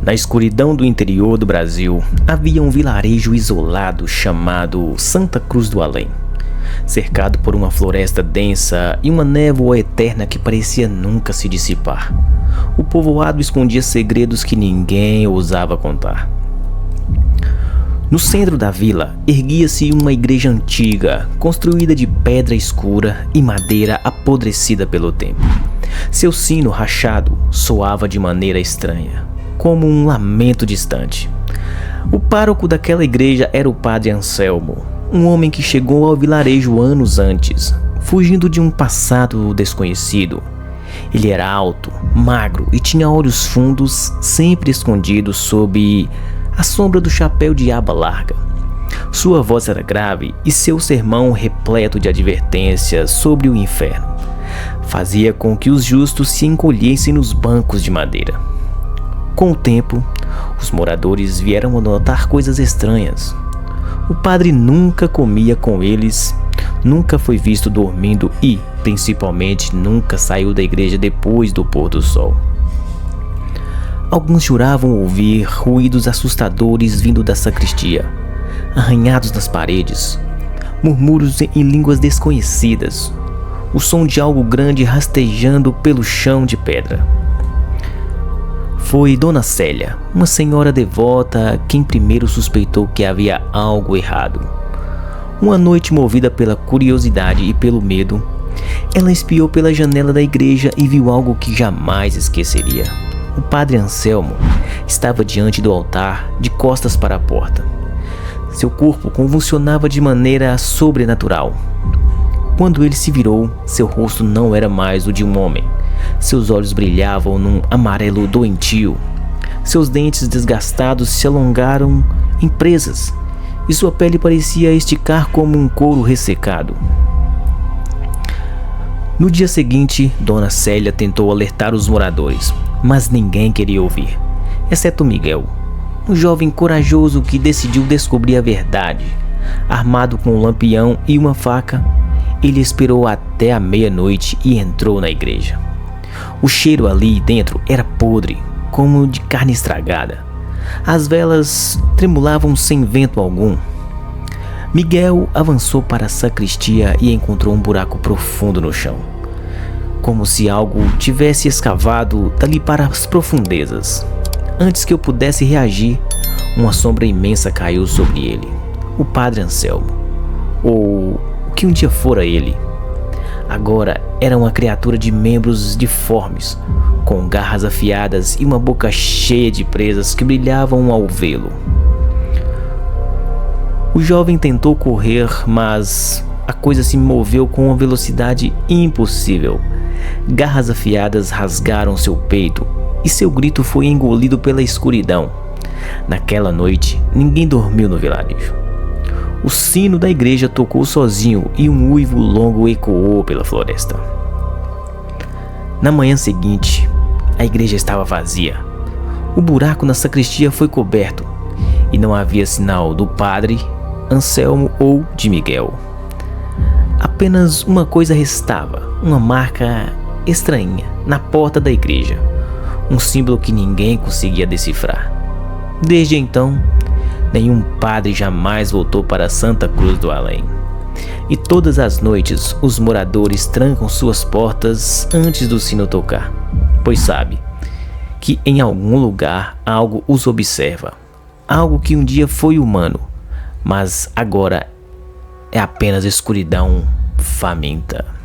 Na escuridão do interior do Brasil, havia um vilarejo isolado chamado Santa Cruz do Além, cercado por uma floresta densa e uma névoa eterna que parecia nunca se dissipar. O povoado escondia segredos que ninguém ousava contar. No centro da vila, erguia-se uma igreja antiga, construída de pedra escura e madeira apodrecida pelo tempo. Seu sino rachado soava de maneira estranha, como um lamento distante. O pároco daquela igreja era o padre Anselmo, um homem que chegou ao vilarejo anos antes, fugindo de um passado desconhecido. Ele era alto, magro e tinha olhos fundos, sempre escondidos sob a sombra do chapéu de aba larga. Sua voz era grave e seu sermão repleto de advertências sobre o inferno fazia com que os justos se encolhessem nos bancos de madeira. Com o tempo, os moradores vieram a notar coisas estranhas. O padre nunca comia com eles, nunca foi visto dormindo e, principalmente, nunca saiu da igreja depois do pôr do sol. Alguns juravam ouvir ruídos assustadores vindo da sacristia, arranhados nas paredes, murmúrios em línguas desconhecidas, o som de algo grande rastejando pelo chão de pedra. Foi Dona Célia, uma senhora devota, quem primeiro suspeitou que havia algo errado. Uma noite, movida pela curiosidade e pelo medo, ela espiou pela janela da igreja e viu algo que jamais esqueceria. O padre Anselmo estava diante do altar, de costas para a porta. Seu corpo convulsionava de maneira sobrenatural. Quando ele se virou, seu rosto não era mais o de um homem. Seus olhos brilhavam num amarelo doentio. Seus dentes desgastados se alongaram em presas, e sua pele parecia esticar como um couro ressecado. No dia seguinte, Dona Célia tentou alertar os moradores, mas ninguém queria ouvir, exceto Miguel, um jovem corajoso que decidiu descobrir a verdade. Armado com um lampião e uma faca, ele esperou até a meia-noite e entrou na igreja. O cheiro ali dentro era podre, como de carne estragada. As velas tremulavam sem vento algum. Miguel avançou para a sacristia e encontrou um buraco profundo no chão, como se algo tivesse escavado dali para as profundezas. Antes que eu pudesse reagir, uma sombra imensa caiu sobre ele. O padre Anselmo, ou o que um dia fora ele, agora era uma criatura de membros deformes, com garras afiadas e uma boca cheia de presas que brilhavam ao vê-lo. O jovem tentou correr, mas a coisa se moveu com uma velocidade impossível. Garras afiadas rasgaram seu peito e seu grito foi engolido pela escuridão. Naquela noite, ninguém dormiu no vilarejo. O sino da igreja tocou sozinho e um uivo longo ecoou pela floresta. Na manhã seguinte, a igreja estava vazia. O buraco na sacristia foi coberto e não havia sinal do padre Anselmo ou de Miguel. Apenas uma coisa restava, uma marca estranha na porta da igreja, um símbolo que ninguém conseguia decifrar. Desde então, nenhum padre jamais voltou para Santa Cruz do Além. E todas as noites os moradores trancam suas portas antes do sino tocar, pois sabe que em algum lugar algo os observa, algo que um dia foi humano, mas agora é apenas escuridão faminta.